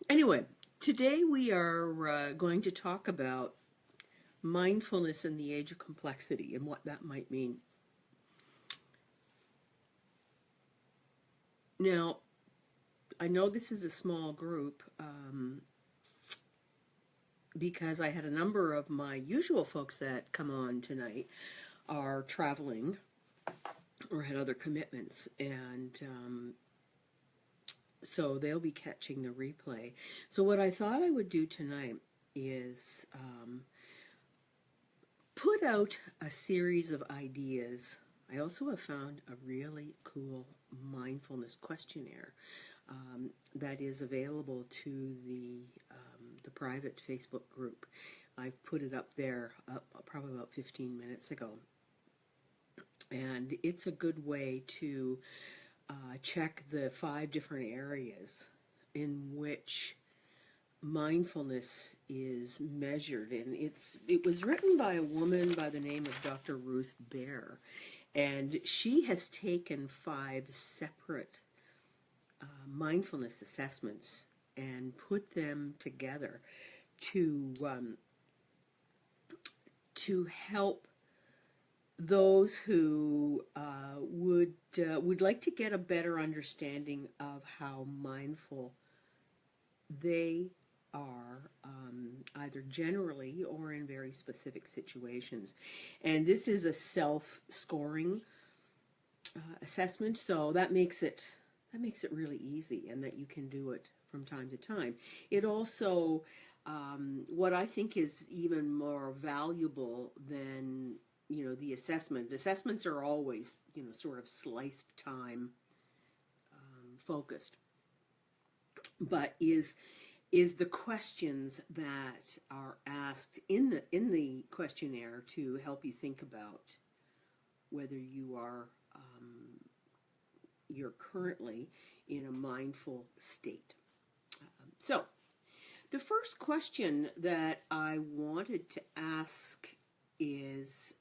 Anyway, today we are going to talk about mindfulness in the age of complexity and what that might mean. Now, I know this is a small group because I had a number of my usual folks that come on tonight are traveling or had other commitments, and so they'll be catching the replay. So what I thought I would do tonight is put out a series of ideas. I also have found a really cool mindfulness questionnaire that is available to the private Facebook group. I put it up there probably about 15 minutes ago. And it's a good way to check the 5 different areas in which mindfulness is measured. And it was written by a woman by the name of Dr. Ruth Bear. And she has taken 5 separate mindfulness assessments and put them together to help those who would like to get a better understanding of how mindful they are, either generally or in very specific situations. And this is a self-scoring assessment, so that makes it really easy, and that you can do it from time to time. It also, what I think is even more valuable than the assessments are always sort of slice time focused, but is the questions that are asked in the questionnaire to help you think about whether you're currently in a mindful state. So the first question that I wanted to ask is,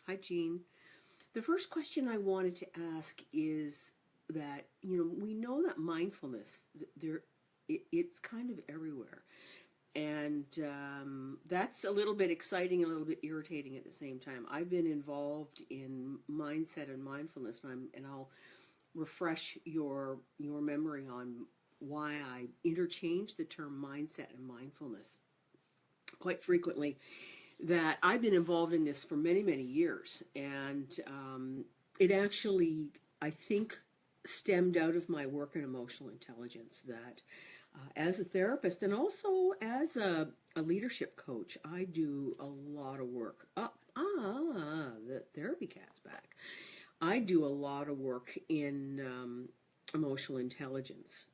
hi Jean. The first question I wanted to ask is that, we know that mindfulness, it's kind of everywhere. And that's a little bit exciting and a little bit irritating at the same time. I've been involved in mindset and mindfulness, and I'll refresh your memory on why I interchange the term mindset and mindfulness quite frequently. That I've been involved in this for many, many years, and it actually, I think, stemmed out of my work in emotional intelligence. That as a therapist and also as a leadership coach, I do a lot of work. The therapy cat's back. I do a lot of work in emotional intelligence,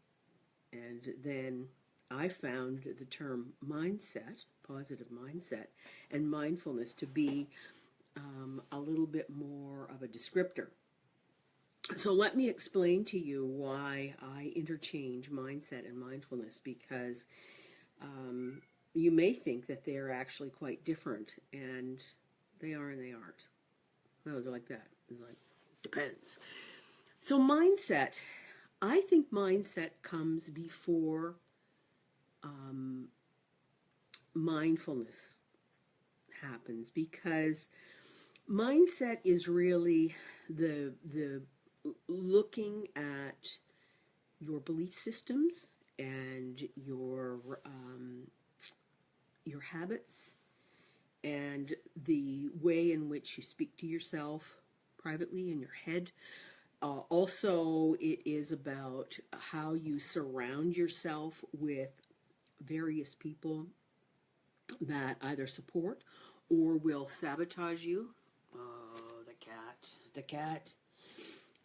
and then I found the term mindset, positive mindset, and mindfulness to be a little bit more of a descriptor. So let me explain to you why I interchange mindset and mindfulness, because you may think that they're actually quite different, and they are and they aren't. No, they're like that. It's like, depends. So mindset, I think mindset comes before mindfulness happens, because mindset is really the looking at your belief systems and your habits and the way in which you speak to yourself privately in your head. Also, it is about how you surround yourself with various people that either support or will sabotage you. Oh, the cat.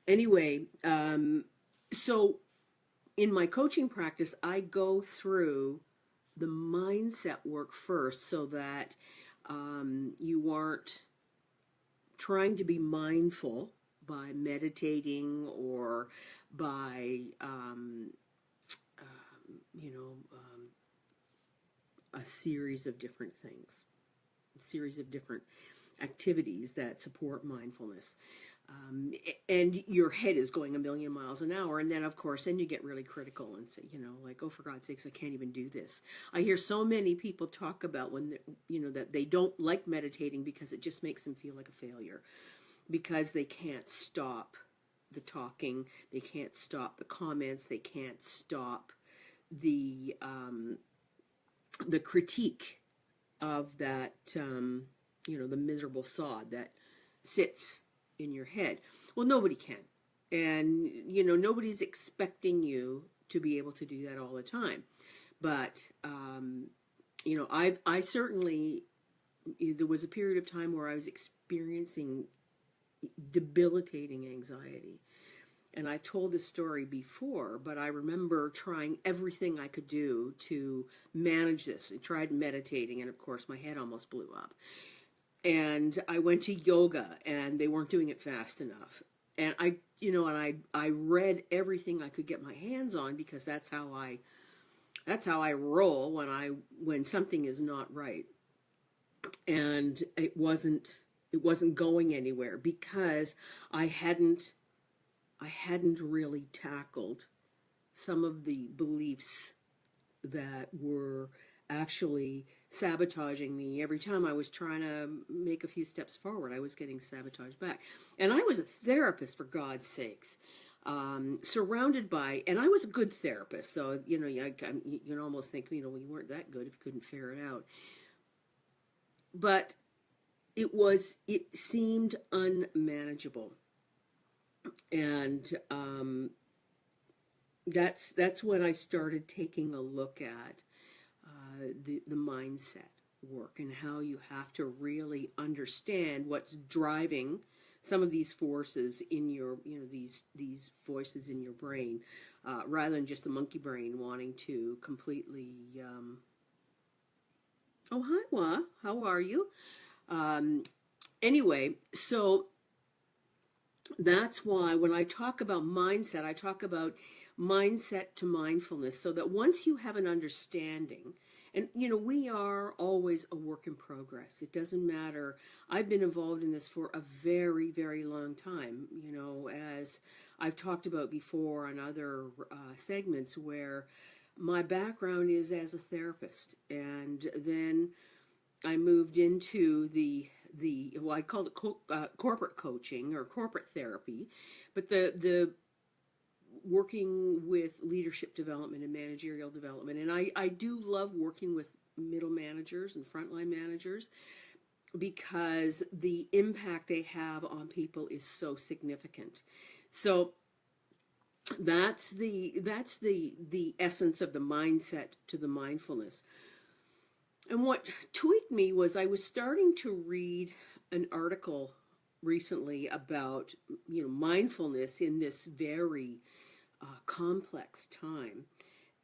Anyway, so in my coaching practice, I go through the mindset work first, so that you aren't trying to be mindful by meditating or by a series of different things, a series of different activities that support mindfulness. and your head is going a million miles an hour. And then, of course, then you get really critical and say, like, oh, for God's sakes, I can't even do this. I hear so many people talk about when, that they don't like meditating because it just makes them feel like a failure, because they can't stop the talking, they can't stop the comments, they can't stop the critique of that, the miserable sod that sits in your head. Well, nobody can. And, nobody's expecting you to be able to do that all the time. But, I certainly, there was a period of time where I was experiencing debilitating anxiety. And I told this story before, but I remember trying everything I could do to manage this. I tried meditating, and of course my head almost blew up. And I went to yoga, and they weren't doing it fast enough. And I read everything I could get my hands on, because that's how I roll when something is not right. And it wasn't going anywhere, because I hadn't really tackled some of the beliefs that were actually sabotaging me. Every time I was trying to make a few steps forward, I was getting sabotaged back. And I was a therapist, for God's sakes, surrounded by, and I was a good therapist. So, you can almost think, well, you weren't that good if you couldn't figure it out. But it seemed unmanageable. And that's when I started taking a look at the mindset work, and how you have to really understand what's driving some of these forces in your, these voices in your brain, rather than just the monkey brain wanting to completely. Oh, hi, Wa. How are you? Anyway, so that's why when I talk about mindset, I talk about mindset to mindfulness, so that once you have an understanding, and we are always a work in progress. It doesn't matter. I've been involved in this for a very, very long time, as I've talked about before on other segments, where my background is as a therapist. And then I moved into I called it corporate coaching or corporate therapy, but the working with leadership development and managerial development. And I do love working with middle managers and frontline managers, because the impact they have on people is so significant. So that's the essence of the mindset to the mindfulness. And what tweaked me was I was starting to read an article recently about mindfulness in this very complex time,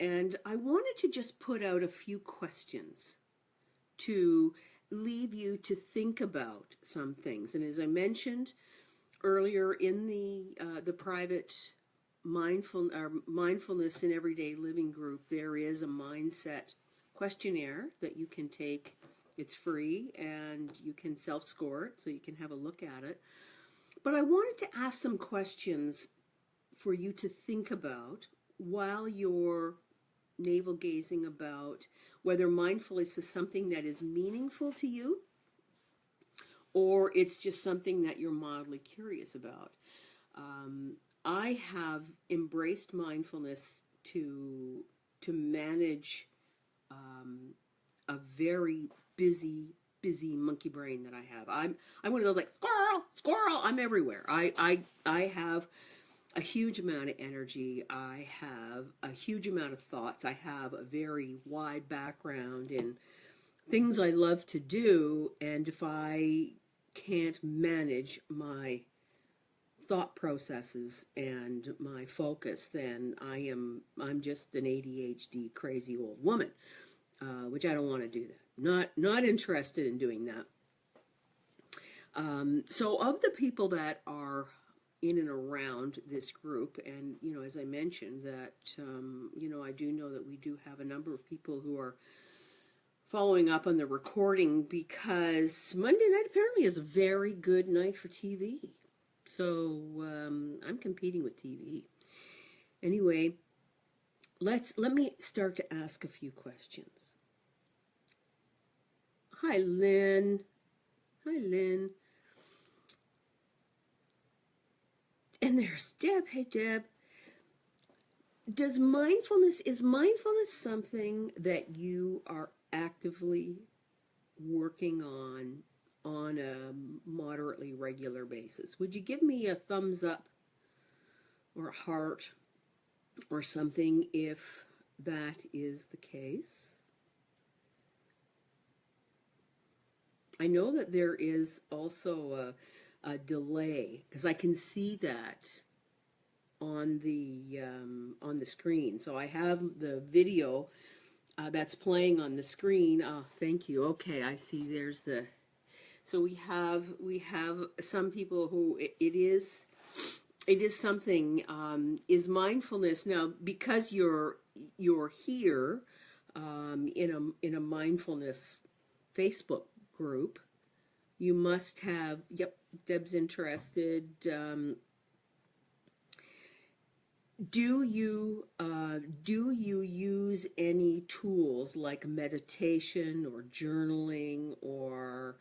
and I wanted to just put out a few questions to leave you to think about some things. And as I mentioned earlier in the private mindfulness in everyday living group, there is a mindset questionnaire that you can take. It's free, and you can self-score it, so you can have a look at it. But I wanted to ask some questions for you to think about while you're navel gazing, about whether mindfulness is something that is meaningful to you, or it's just something that you're mildly curious about. I have embraced mindfulness to manage a very busy monkey brain that I have. I'm one of those, like, squirrel. I'm everywhere. I have a huge amount of energy. I have a huge amount of thoughts. I have a very wide background in things I love to do, and if I can't manage my thought processes and my focus, then I'm just an ADHD crazy old woman, which I don't want to do that. Not interested in doing that. So of the people that are in and around this group, and as I mentioned, that I do know that we do have a number of people who are following up on the recording, because Monday night apparently is a very good night for TV. So I'm competing with TV. Anyway, let me start to ask a few questions. Hi, Lynn. Hi, Lynn. And there's Deb. Hey, Deb. Is mindfulness something that you are actively working on a moderately regular basis? Would you give me a thumbs up or a heart or something if that is the case? I know that there is also a delay, because I can see that on the screen. So I have the video that's playing on the screen. Oh, thank you. Okay, I see. There's the. So we have some people who it is something. Is mindfulness now, because you're here in a mindfulness Facebook group? You must have. Yep, Deb's interested. Do you use any tools like meditation or journaling or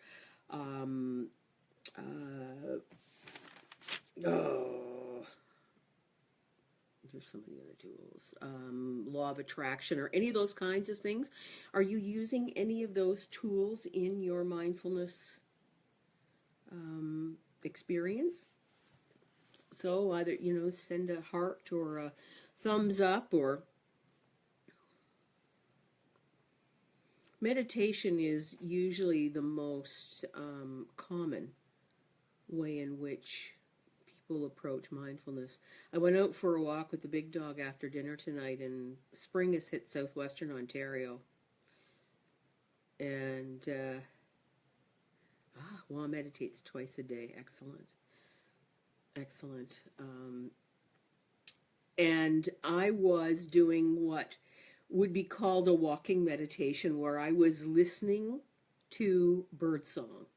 there's so many other tools, law of attraction or any of those kinds of things? Are you using any of those tools in your mindfulness experience? So either, send a heart or a thumbs up. Or meditation is usually the most common way in which people approach mindfulness. I went out for a walk with the big dog after dinner tonight, and spring has hit southwestern Ontario. And Juan meditates twice a day. Excellent. Excellent. And I was doing what would be called a walking meditation, where I was listening to birdsong.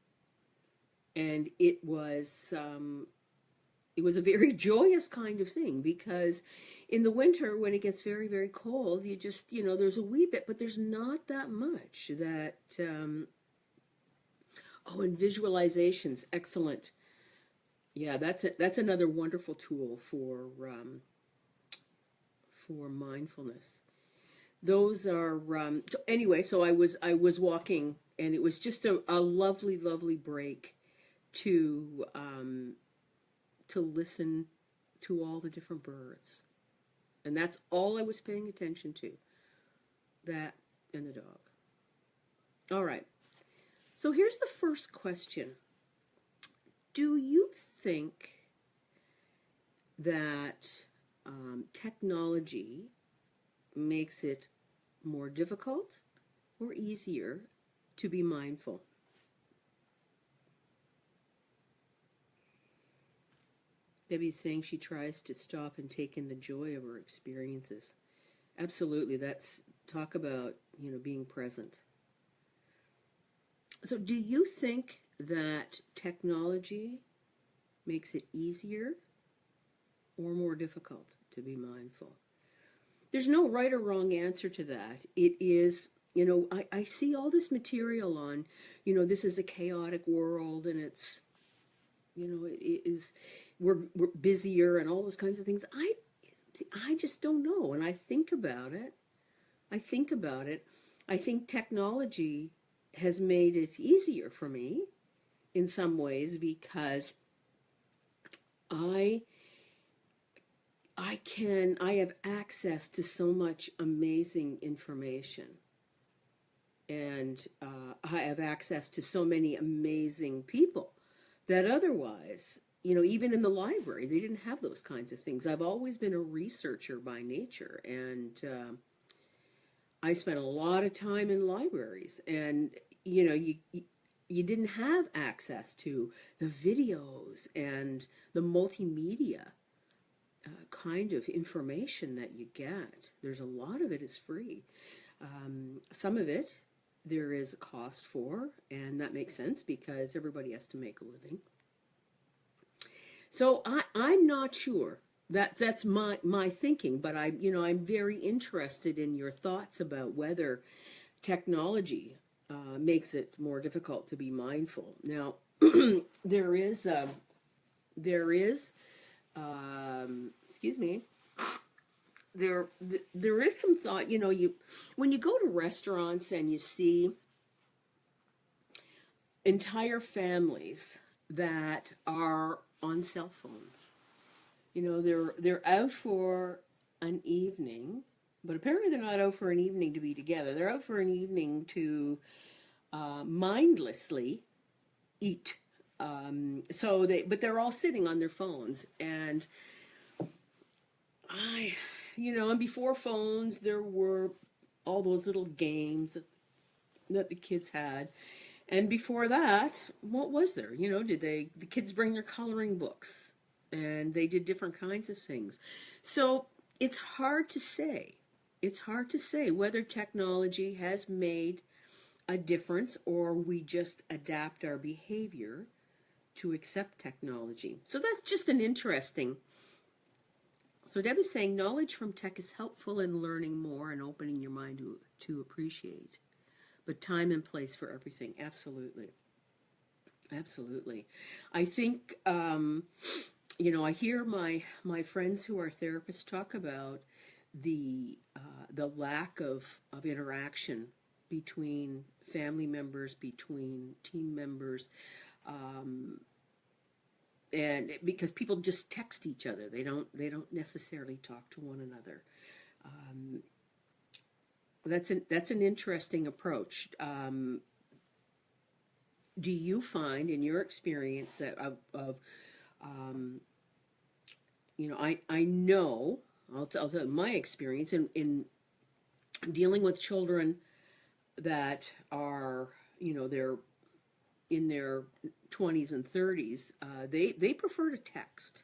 And it was a very joyous kind of thing, because in the winter, when it gets very, very cold, you just, there's a wee bit, but there's not that much that, and visualizations, excellent. Yeah, that's another wonderful tool for mindfulness. Those are anyway. So I was walking, and it was just a lovely, lovely break to listen to all the different birds, and that's all I was paying attention to. That and the dog. All right. So here's the first question. Do you think that technology makes it more difficult or easier to be mindful? Debbie's saying she tries to stop and take in the joy of her experiences. Absolutely. That's talk about, being present. So do you think that technology makes it easier or more difficult to be mindful? There's no right or wrong answer to that. It is, I see all this material on, this is a chaotic world, and it's, it is, we're busier and all those kinds of things. I just don't know. And I think about it. I think technology has made it easier for me in some ways, because I have access to so much amazing information, and I have access to so many amazing people that otherwise, even in the library, they didn't have those kinds of things. I've always been a researcher by nature, and I spent a lot of time in libraries, and you didn't have access to the videos and the multimedia kind of information that you get. There's a lot of it is free. Some of it there is a cost for, and that makes sense because everybody has to make a living. So I'm not sure. That's my thinking, but I'm very interested in your thoughts about whether technology makes it more difficult to be mindful. Now, there is there is excuse me, there is some thought. You when you go to restaurants and you see entire families that are on cell phones. They're out for an evening, but apparently they're not out for an evening to be together. They're out for an evening to mindlessly eat. But they're all sitting on their phones, and and before phones, there were all those little games that the kids had. And before that, what was there? Did the kids bring their coloring books? And they did different kinds of things. So it's hard to say. It's hard to say whether technology has made a difference or we just adapt our behavior to accept technology. So that's just an interesting. So Deb is saying knowledge from tech is helpful in learning more and opening your mind to appreciate. But time and place for everything. Absolutely. Absolutely. I think, I hear my friends who are therapists talk about the lack of interaction between family members, between team members, and because people just text each other. They don't necessarily talk to one another. That's an interesting approach. Do you find, in your experience, that I know, I'll tell you my experience in dealing with children that are, they're in their 20s and 30s, they prefer to text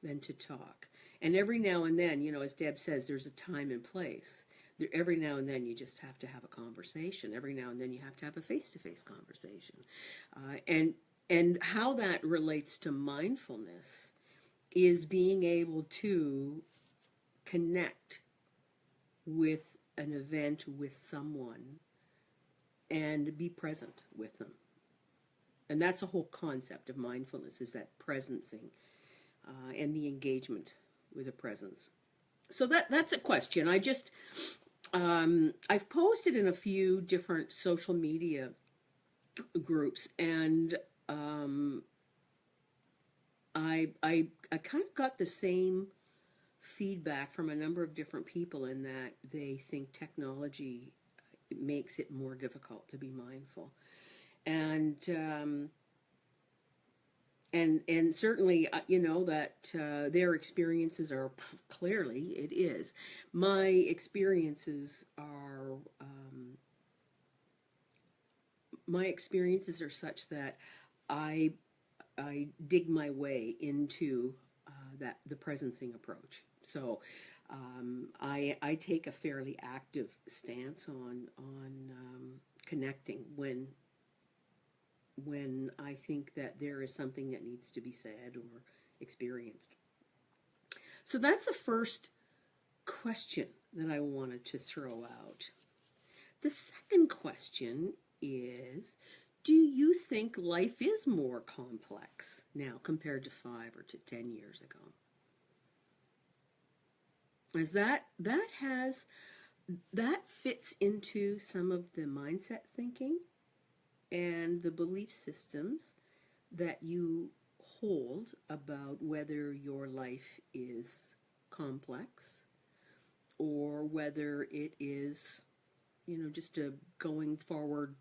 than to talk. And every now and then, as Deb says, there's a time and place. Every now and then you just have to have a conversation. Every now and then you have to have a face-to-face conversation. And how that relates to mindfulness is being able to connect with an event, with someone, and be present with them. And that's a whole concept of mindfulness, is that presencing and the engagement with a presence. So that's a question. I've posted in a few different social media groups, and I kind of got the same feedback from a number of different people in that they think technology makes it more difficult to be mindful. And certainly, that their experiences are clearly, it is. My experiences are such that I dig my way into the presencing approach. So I take a fairly active stance on connecting when I think that there is something that needs to be said or experienced. So that's the first question that I wanted to throw out. The second question is, do you think life is more complex now compared to 5 or to 10 years ago? As that fits into some of the mindset thinking and the belief systems that you hold about whether your life is complex or whether it is, just a going forward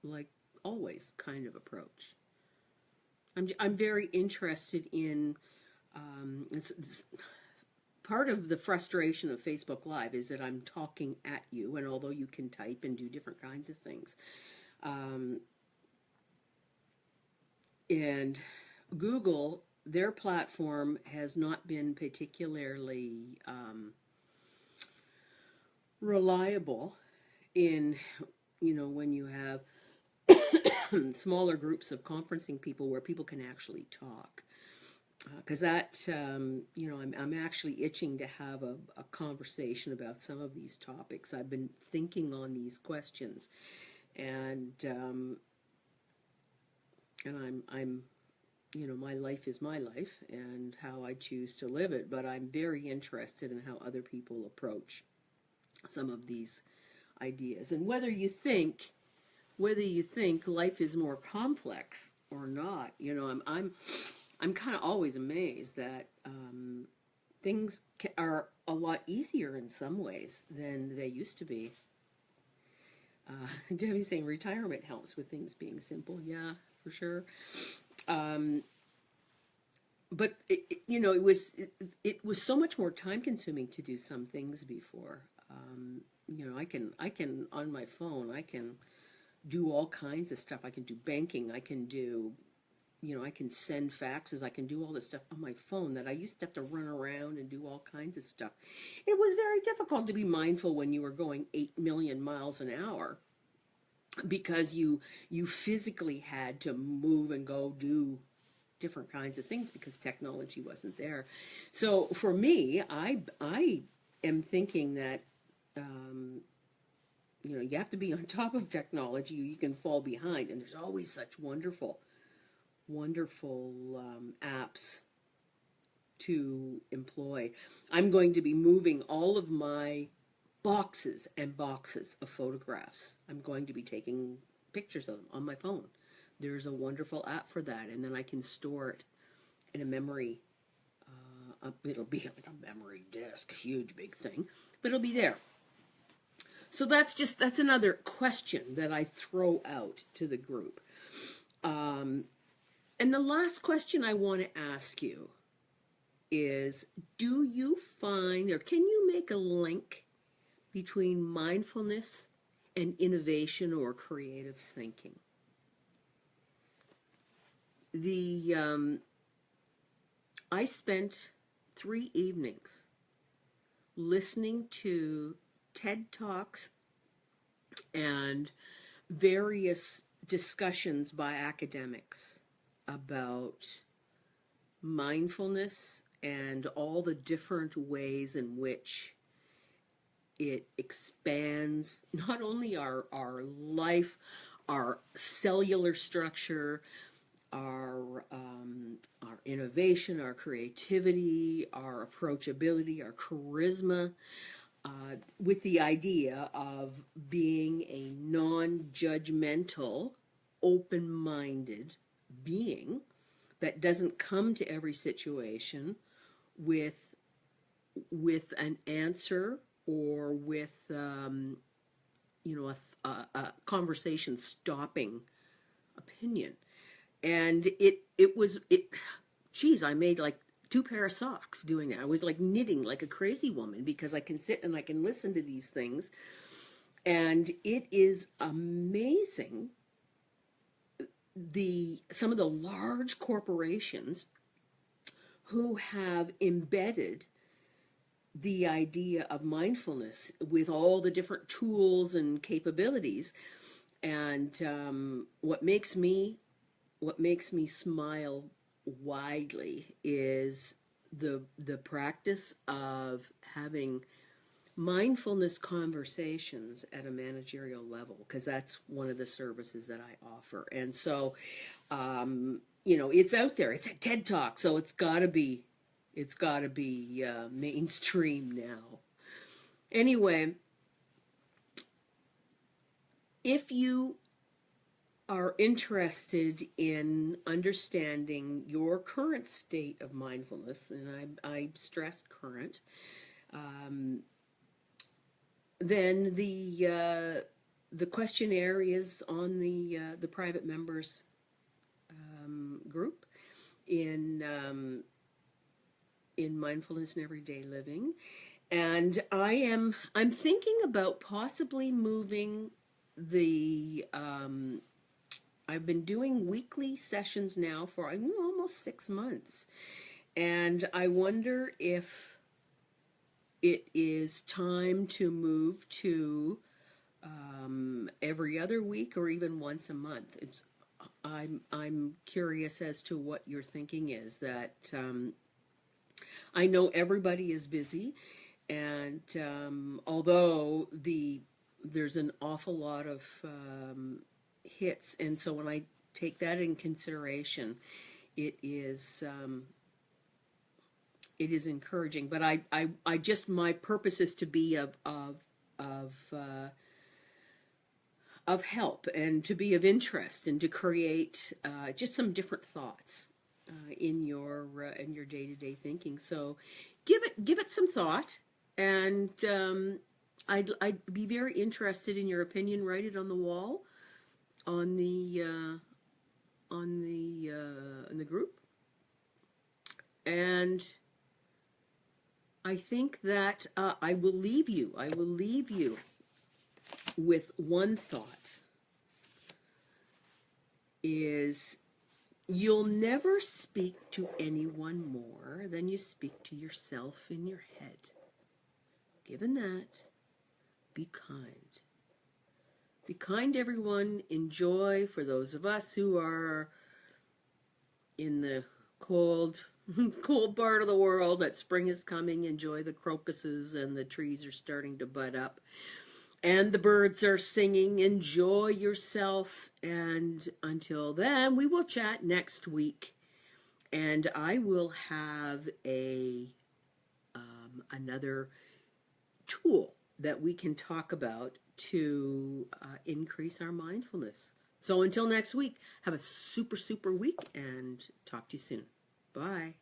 like always kind of approach. I'm very interested in it's part of the frustration of Facebook Live is that I'm talking at you, and although you can type and do different kinds of things, and Google, their platform has not been particularly reliable in, when you have smaller groups of conferencing people where people can actually talk. Because that, I'm actually itching to have a conversation about some of these topics. I've been thinking on these questions, and I'm my life is my life and how I choose to live it, but I'm very interested in how other people approach some of these ideas, and whether you think life is more complex or not. I'm kind of always amazed that things are a lot easier in some ways than they used to be. Debbie's saying retirement helps with things being simple. Yeah, for sure. But it was so much more time consuming to do some things before. I can on my phone I can do all kinds of stuff. I can do banking. I can do I can send faxes. I can do all this stuff on my phone that I used to have to run around and do all kinds of stuff. It was very difficult to be mindful when you were going 8 million miles an hour because you physically had to move and go do different kinds of things because technology wasn't there. So for me, I am thinking that you have to be on top of technology. You can fall behind, and there's always such wonderful apps to employ. I'm going to be moving all of my boxes and boxes of photographs. I'm going to be taking pictures of them on my phone. There's a wonderful app for that, and then I can store it in a memory. It'll be like a memory disk, a huge big thing, but it'll be there. So that's another question that I throw out to the group. And the last question I want to ask you is, do you find, or can you make a link between mindfulness and innovation or creative thinking? I spent 3 evenings listening to TED Talks and various discussions by academics about mindfulness and all the different ways in which it expands not only our life, our cellular structure, our innovation, our creativity, our approachability, our charisma, with the idea of being a non-judgmental, open-minded being that doesn't come to every situation with an answer or with a conversation stopping opinion. And I made like 2 pair of socks doing that. I was like knitting like a crazy woman because I can sit and I can listen to these things, and it is amazing some of the large corporations who have embedded the idea of mindfulness with all the different tools and capabilities. And what makes me smile widely is the practice of having mindfulness conversations at a managerial level, because that's one of the services that I offer. And so it's out there. It's a TED Talk, so it's got to be mainstream now. Anyway, if you are interested in understanding your current state of mindfulness, and I stress current, then the questionnaire is on the private members group in Mindfulness and Everyday Living, and I'm thinking about possibly moving the I've been doing weekly sessions now for almost 6 months, and I wonder if it is time to move to every other week or even once a month. I'm curious as to what your thinking is. That I know everybody is busy, and although there's an awful lot of hits, and so when I take that in consideration, it is encouraging. But I just, my purpose is to be of help, and to be of interest, and to create just some different thoughts in your day-to-day thinking. So give it some thought, and I'd be very interested in your opinion. Write it on the wall, on the group. And I think that I will leave you with one thought, is you'll never speak to anyone more than you speak to yourself in your head. Given that, be kind. Be kind, everyone. Enjoy, for those of us who are in the cold part of the world, that spring is coming. Enjoy the crocuses, and the trees are starting to bud up, and the birds are singing. Enjoy yourself, and until then, we will chat next week, and I will have another tool that we can talk about to increase our mindfulness. So until next week, have a super week, and talk to you soon. Bye.